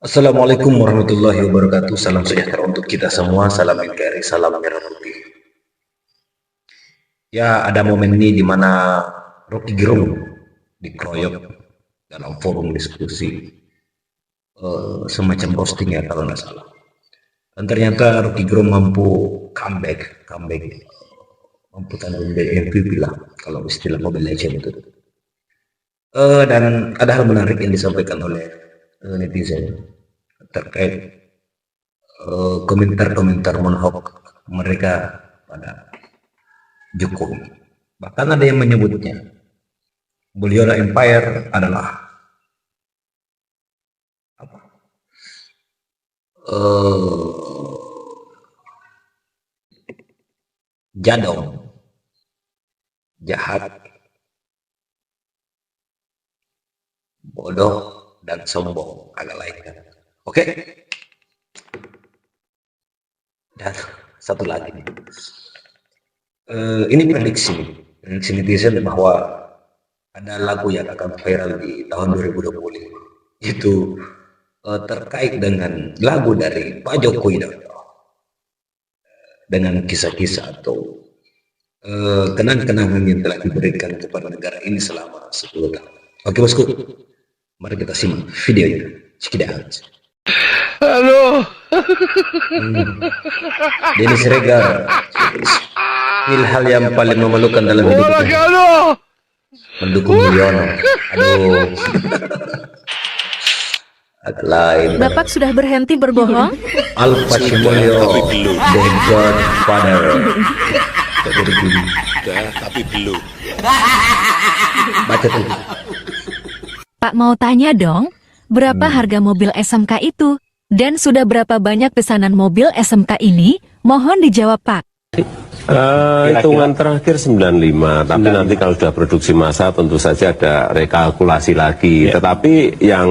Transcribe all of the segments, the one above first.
Assalamualaikum warahmatullahi wabarakatuh. Salam sejahtera untuk kita semua. Salam NKRI, salam merah putih. Ya, ada momen ini di mana Rocky Gerung dikeroyok dalam forum diskusi semacam roasting ya kalau nggak salah. Dan ternyata Rocky Gerung mampu comeback, mampu tanding dari MVP lah kalau istilah Mobile Legends itu. Dan ada hal menarik yang disampaikan oleh netizen terkait komentar-komentar monolog mereka pada Jokowi. Bahkan ada yang menyebutnya beliau Empire adalah apa? Jadong, jahat, bodoh, dan sombong agak lain kan. Oke. Dan satu lagi nih. Ini prediksi netizen bahwa ada lagu yang akan viral di tahun 2020 itu terkait dengan lagu dari Pak Jokowi dengan kisah-kisah atau kenang-kenangan yang telah diberikan kepada negara ini selama 10 tahun. Oke bosku, mari kita simak videonya. Check it out. Halo. Denny Siregar, hal yang paling memalukan dalam hidupnya mendukung Mulyono. Aduh. Agak lain. Bapak sudah berhenti berbohong? Alfa Mulyo, the Godfather. Tapi belum. Baca tuh. Pak mau tanya dong, berapa harga mobil SMK itu? Dan sudah berapa banyak pesanan mobil SMK ini? Mohon dijawab Pak. Hitungan terakhir 95, tapi nanti kalau sudah produksi massa tentu saja ada rekalkulasi lagi. Tetapi yang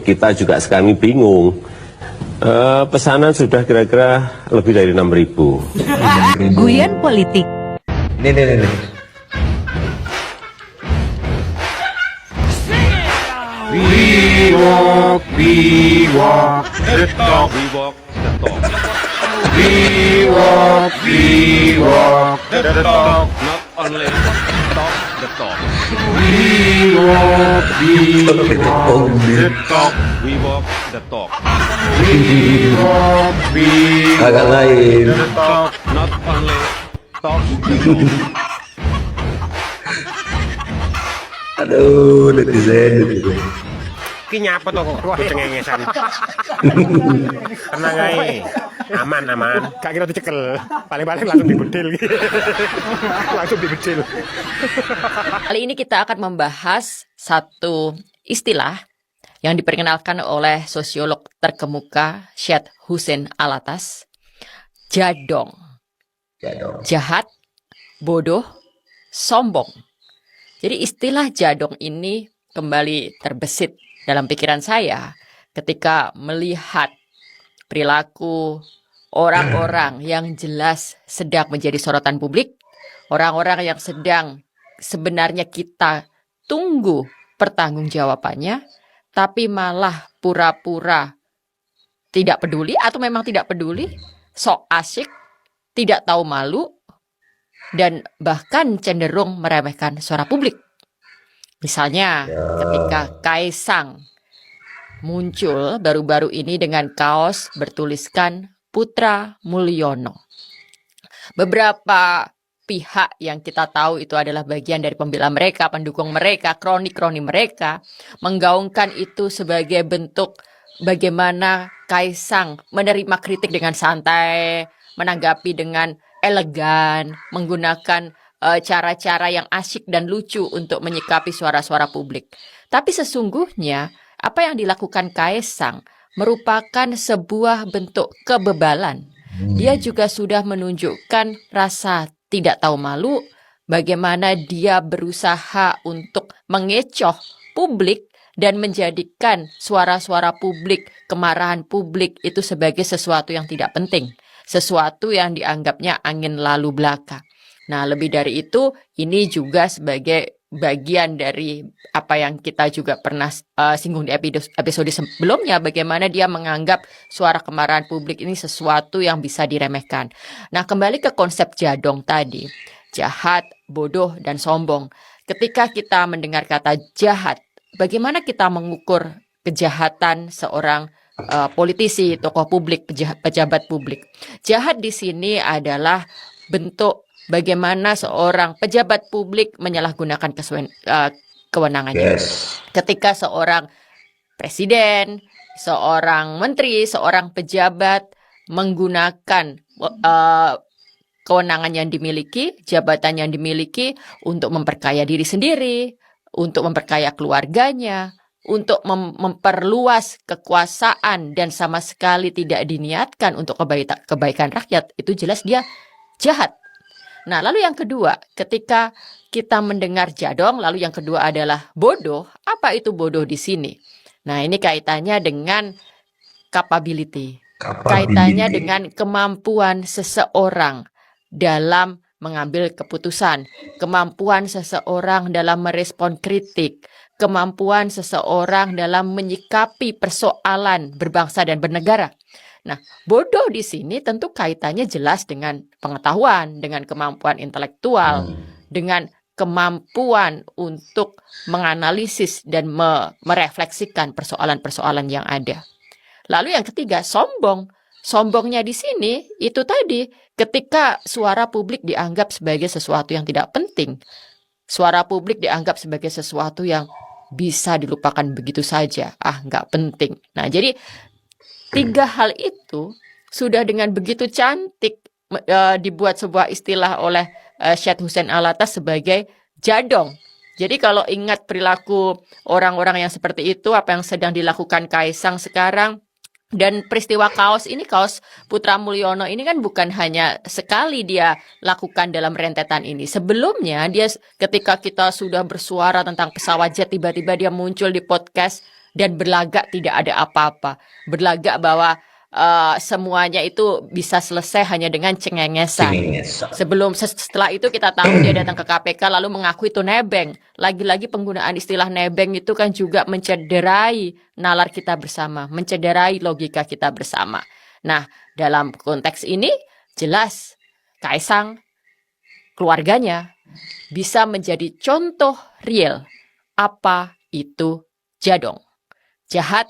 kita juga sekarang ini bingung, pesanan sudah kira-kira lebih dari 6.000. Guyon politik. Nih. We walk the talk. We walk the talk. We walk the talk. Not only talk the talk. We walk the talk. We walk the talk. We walk Agak lain. the talk. Not only talk the talk. Aduh, netizen. Ki nyapa to kok cengengesan. Tenang ae. Aman. Gak kira dicekel. Paling-paling langsung dibedil. Langsung dibedil. Kali ini kita akan membahas satu istilah yang diperkenalkan oleh sosiolog terkemuka Syed Hussein Alatas. Jadong. Jahat, bodoh, sombong. Jadi istilah jadong ini kembali terbesit dalam pikiran saya ketika melihat perilaku orang-orang yang jelas sedang menjadi sorotan publik, orang-orang yang sedang sebenarnya kita tunggu pertanggungjawabannya, tapi malah pura-pura tidak peduli atau memang tidak peduli, sok asyik, tidak tahu malu, dan bahkan cenderung meremehkan suara publik. Misalnya ketika Kaisang muncul baru-baru ini dengan kaos bertuliskan Putra Mulyono. Beberapa pihak yang kita tahu itu adalah bagian dari pembela mereka, pendukung mereka, kroni-kroni mereka, menggaungkan itu sebagai bentuk bagaimana Kaisang menerima kritik dengan santai, menanggapi dengan elegan, menggunakan cara-cara yang asyik dan lucu untuk menyikapi suara-suara publik. Tapi sesungguhnya apa yang dilakukan Kaisang merupakan sebuah bentuk kebebalan. Dia juga sudah menunjukkan rasa tidak tahu malu, bagaimana dia berusaha untuk mengecoh publik dan menjadikan suara-suara publik, kemarahan publik itu sebagai sesuatu yang tidak penting, sesuatu yang dianggapnya angin lalu belaka. Nah, lebih dari itu, ini juga sebagai bagian dari apa yang kita juga pernah singgung di episode sebelumnya, bagaimana dia menganggap suara kemarahan publik ini sesuatu yang bisa diremehkan. Nah, kembali ke konsep jadong tadi, jahat, bodoh, dan sombong. Ketika kita mendengar kata jahat, bagaimana kita mengukur kejahatan seorang politisi, tokoh publik, pejabat publik? Jahat di sini adalah bentuk bagaimana seorang pejabat publik menyalahgunakan kewenangannya. Yes. Ketika seorang presiden, seorang menteri, seorang pejabat menggunakan kewenangan yang dimiliki, jabatan yang dimiliki untuk memperkaya diri sendiri, untuk memperkaya keluarganya, untuk memperluas kekuasaan dan sama sekali tidak diniatkan untuk kebaikan rakyat, itu jelas dia jahat. Nah, lalu yang kedua, ketika kita mendengar jadong, lalu yang kedua adalah bodoh. Apa itu bodoh di sini? Nah, ini kaitannya dengan capability. Kaitannya dengan kemampuan seseorang dalam mengambil keputusan, kemampuan seseorang dalam merespon kritik, kemampuan seseorang dalam menyikapi persoalan berbangsa dan bernegara. Nah, bodoh di sini tentu kaitannya jelas dengan pengetahuan, dengan kemampuan intelektual, dengan kemampuan untuk menganalisis dan merefleksikan persoalan-persoalan yang ada. Lalu yang ketiga, sombong. Sombongnya di sini itu tadi, ketika suara publik dianggap sebagai sesuatu yang tidak penting, suara publik dianggap sebagai sesuatu yang bisa dilupakan begitu saja, nggak penting. Nah, jadi tiga hal itu sudah dengan begitu cantik dibuat sebuah istilah oleh Syed Hussein Alatas sebagai jadong. Jadi kalau ingat perilaku orang-orang yang seperti itu, apa yang sedang dilakukan Kaisang sekarang, dan peristiwa kaos ini, kaos Putra Mulyono ini kan bukan hanya sekali dia lakukan dalam rentetan ini. Sebelumnya dia ketika kita sudah bersuara tentang pesawat jet, tiba-tiba dia muncul di podcast dan berlagak tidak ada apa-apa. Berlagak bahwa semuanya itu bisa selesai hanya dengan cengengesan. Setelah itu kita tahu dia datang ke KPK lalu mengaku itu nebeng. Lagi-lagi penggunaan istilah nebeng itu kan juga mencederai nalar kita bersama, mencederai logika kita bersama. Nah, dalam konteks ini jelas Kaisang, keluarganya bisa menjadi contoh real apa itu jadong. Jahat,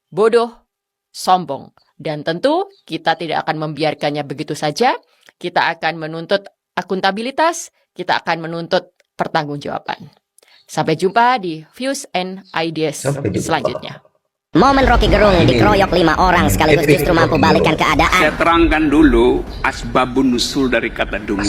bodoh, sombong. Dan tentu kita tidak akan membiarkannya begitu saja. Kita akan menuntut akuntabilitas, kita akan menuntut pertanggungjawaban. Sampai jumpa di Views and Ideas selanjutnya. Momen Rocky Gerung dikeroyok 5 orang sekaligus justru mampu balikan keadaan. Saya terangkan dulu asbabun nusul dari kata dungu.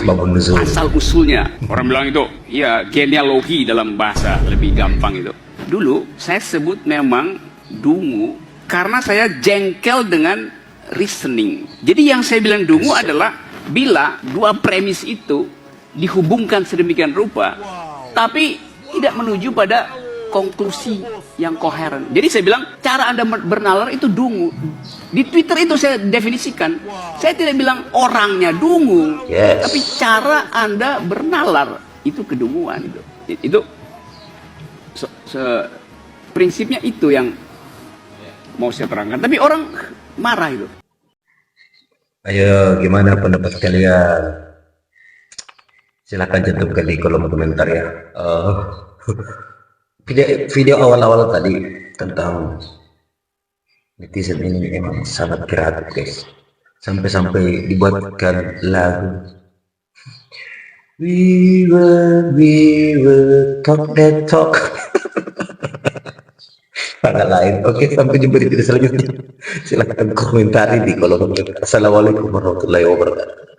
Asal usulnya. Orang bilang itu, ya genealogi dalam bahasa lebih gampang itu. Dulu saya sebut memang dungu karena saya jengkel dengan reasoning. Jadi yang saya bilang dungu adalah bila dua premis itu dihubungkan sedemikian rupa, tapi tidak menuju pada konklusi yang koheren. Jadi saya bilang cara Anda bernalar itu dungu. Di Twitter itu saya definisikan. Saya tidak bilang orangnya dungu, tapi cara Anda bernalar itu kedunguan. Itu prinsipnya itu yang mau saya terangkan, tapi orang marah itu. Ayo, gimana pendapat kalian? Silahkan cantumkan di kolom komentar ya. Video awal-awal tadi tentang netizen ini emang sangat kreatif guys. Sampai-sampai dibuatkan lagu. We will talk that talk. Pada lain. Oke, sampai jumpa di video selanjutnya. Silahkan komentari di kolom komentar. Assalamualaikum warahmatullahi wabarakatuh.